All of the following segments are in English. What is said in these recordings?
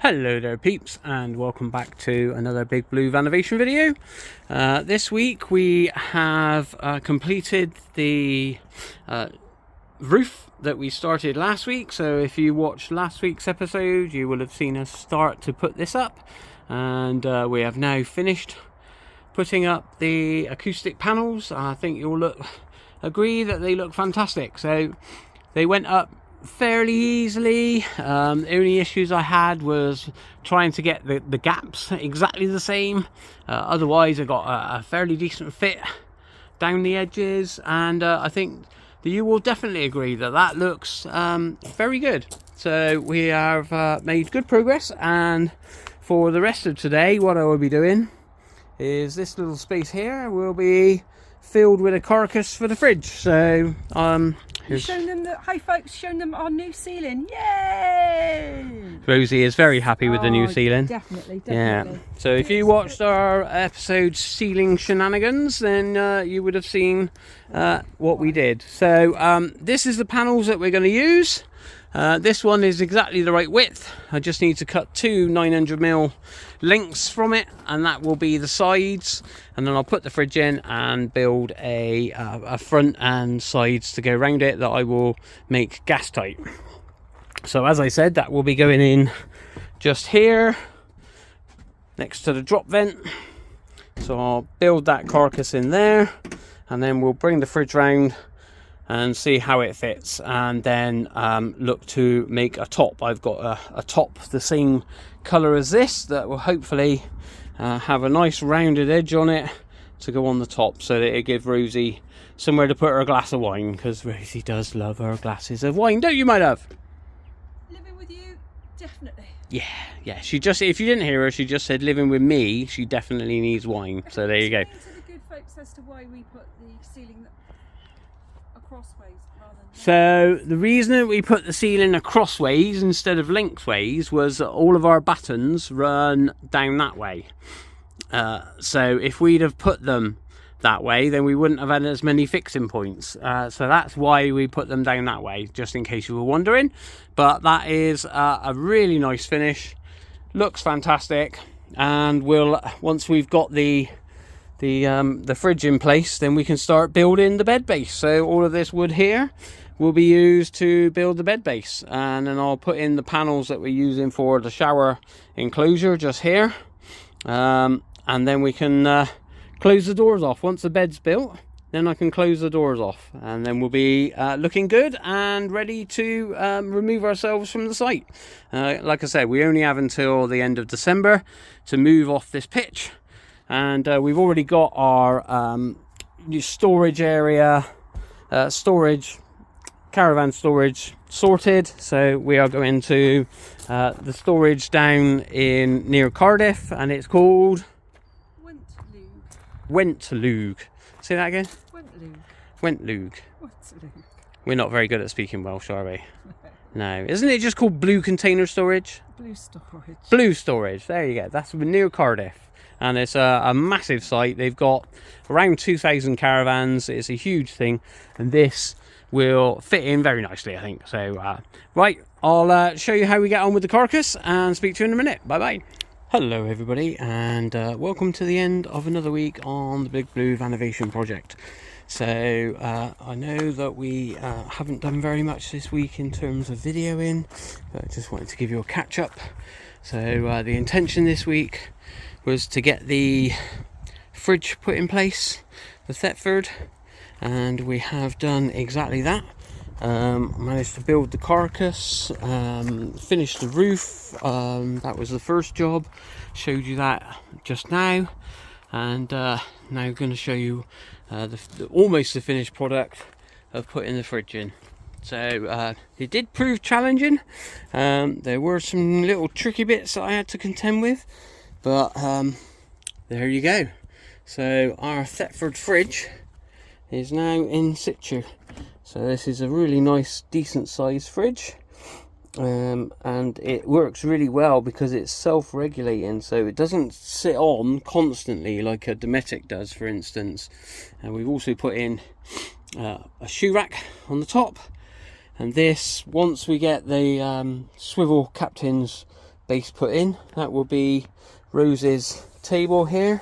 Hello there peeps, and welcome back to another Big Blue Vanovation video. This week we have completed the roof that we started last week. So if you watched last week's episode, you will have seen us start to put this up, and we have now finished putting up the acoustic panels. I think you'll agree that they look fantastic. So they went up fairly easily. The only issues I had was trying to get the gaps exactly the same. Otherwise I got a fairly decent fit down the edges, and I think that you will definitely agree that that looks very good. So we have made good progress, and for the rest of today what I will be doing is this little space here will be filled with a carcass for the fridge. So you've shown them hi folks, shown them our new ceiling. Yay! Rosie is very happy with the new ceiling. Definitely. Yeah. So if you watched our episode ceiling shenanigans, then you would have seen what we did. So this is the panels that we're going to use. This one is exactly the right width. I just need to cut two 900mm lengths from it, and that will be the sides, and then I'll put the fridge in and build a front and sides to go around it that I will make gas tight. So as I said, that will be going in just here next to the drop vent. So I'll build that carcass in there, and then we'll bring the fridge round and see how it fits, and then look to make a top. I've got a top the same colour as this that will hopefully have a nice rounded edge on it to go on the top, so that it gives Rosie somewhere to put her glass of wine, because Rosie does love her glasses of wine, don't you, my love? Living with you, definitely. Yeah. She just, if you didn't hear her, she just said living with me, she definitely needs wine. So there you go. Explain to the good folks as to why we put the ceiling crossways rather than... So the reason that we put the ceiling crossways instead of lengthways was that all of our buttons run down that way. So if we'd have put them that way, then we wouldn't have had as many fixing points. So that's why we put them down that way, just in case you were wondering. But that is a really nice finish. Looks fantastic, and we'll, once we've got the fridge in place, then we can start building the bed base. So all of this wood here will be used to build the bed base, and then I'll put in the panels that we're using for the shower enclosure just here, and then we can close the doors off. Once the bed's built, then I can close the doors off, and then we'll be looking good and ready to remove ourselves from the site. Like I said, we only have until the end of December to move off this pitch. And we've already got our storage area, caravan storage sorted. So we are going to the storage down near Cardiff, and it's called Wentloog. Say that again. Wentloog. We're not very good at speaking Welsh, are we? No. Isn't it just called Blue Container Storage? Blue Storage. There you go. That's near Cardiff. And it's a massive site. They've got around 2,000 caravans. It's a huge thing, and this will fit in very nicely, I think. So right, I'll show you how we get on with the carcass and speak to you in a minute. Bye bye. Hello everybody, and welcome to the end of another week on the Big Blue Vanovation project. So I know that we haven't done very much this week in terms of videoing, but I just wanted to give you a catch up. So the intention this week was to get the fridge put in place, the Thetford, and we have done exactly that. Managed to build the carcass, finished the roof. That was the first job, showed you that just now, and now I'm going to show you almost the finished product of putting the fridge in. So it did prove challenging. There were some little tricky bits that I had to contend with, but there you go. So our Thetford fridge is now in situ. So this is a really nice, decent sized fridge, and it works really well because it's self-regulating, so it doesn't sit on constantly like a Dometic does, for instance. And we've also put in a shoe rack on the top, and this, once we get the swivel captains base put in. That will be Rose's table here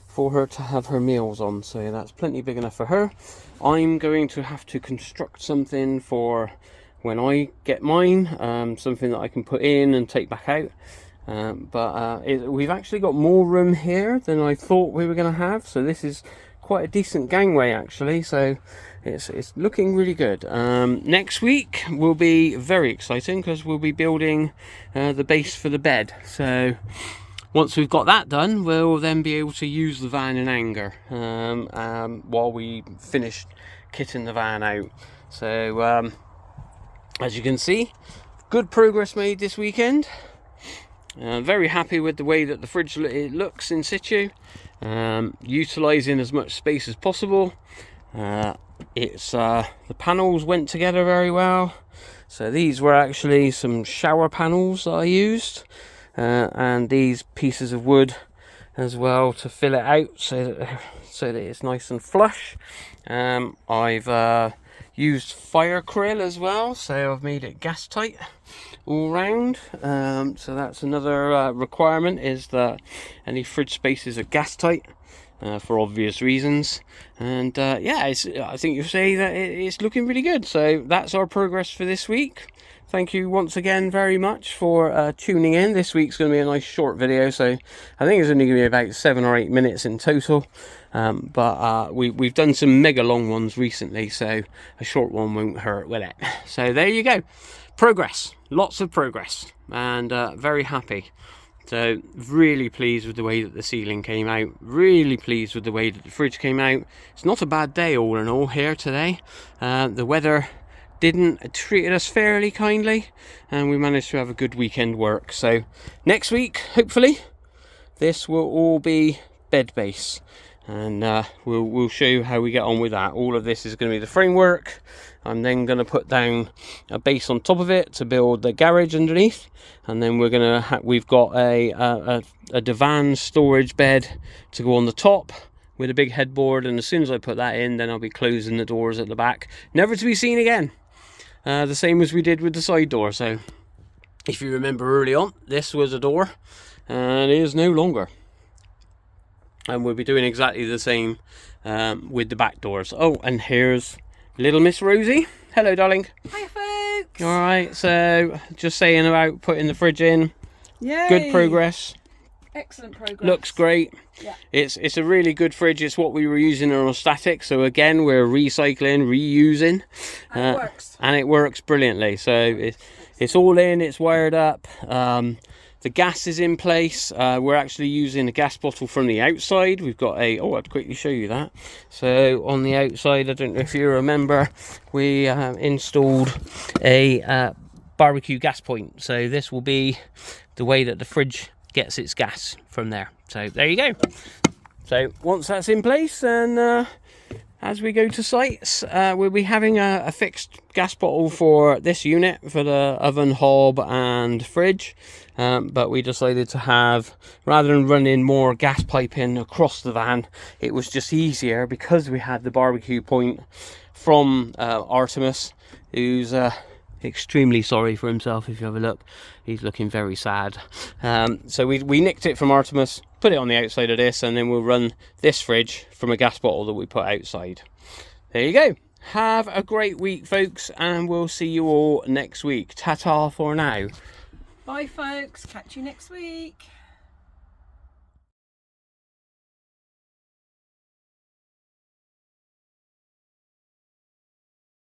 for her to have her meals on, so that's plenty big enough for her. I'm going to have to construct something for when I get mine, something that I can put in and take back out. We've actually got more room here than I thought we were going to have, so this is quite a decent gangway actually, so it's looking really good. Next week will be very exciting because we'll be building the base for the bed. So once we've got that done, we'll then be able to use the van in anger while we finish kitting the van out. So as you can see, good progress made this weekend. Very happy with the way that the fridge looks in situ, utilising as much space as possible. The panels went together very well. So these were actually some shower panels that I used, and these pieces of wood as well to fill it out so that it's nice and flush. I've used fire krill as well, so I've made it gas tight all round. So that's another requirement, is that any fridge spaces are gas tight for obvious reasons. And yeah, I think you'll say that it's looking really good. So that's our progress for this week. Thank you once again very much for tuning in. This week's going to be a nice short video, so I think it's only going to be about 7 or 8 minutes in total. But we've done some mega long ones recently, so a short one won't hurt, will it? So there you go. Progress. Lots of progress. And very happy. So really pleased with the way that the ceiling came out. Really pleased with the way that the fridge came out. It's not a bad day all in all here today. The weather treated us fairly kindly, and we managed to have a good weekend work. So next week, hopefully, this will all be bed base, and we'll show you how we get on with that. All of this is going to be the framework. I'm then going to put down a base on top of it to build the garage underneath, and then we've got a divan storage bed to go on the top with a big headboard, and as soon as I put that in, then I'll be closing the doors at the back, never to be seen again. The same as we did with the side door. So if you remember early on, this was a door and it is no longer, and we'll be doing exactly the same with the back doors. Oh, and here's little Miss Rosie. Hello, darling. Hi, folks. All right, so just saying about putting the fridge in. Yay. Good progress. Excellent progress. Looks great. Yeah. It's a really good fridge. It's what we were using on static. So again, we're recycling, reusing. And it works. And it works brilliantly. So it's all in, it's wired up. The gas is in place. We're actually using a gas bottle from the outside. We've got I'd quickly show you that. So on the outside, I don't know if you remember, we installed a barbecue gas point. So this will be the way that the fridge gets its gas from there. So there you go. So once that's in place, and as we go to sites, we'll be having a fixed gas bottle for this unit, for the oven, hob and fridge. But we decided to have, rather than running more gas piping across the van, it was just easier because we had the barbecue point from Artemis, who's extremely sorry for himself. If you have a look, he's looking very sad. So we nicked it from Artemis, put it on the outside of this, and then we'll run this fridge from a gas bottle that we put outside. There you go. Have a great week, folks, and we'll see you all next week. Ta-ta for now. Bye, folks. Catch you next week.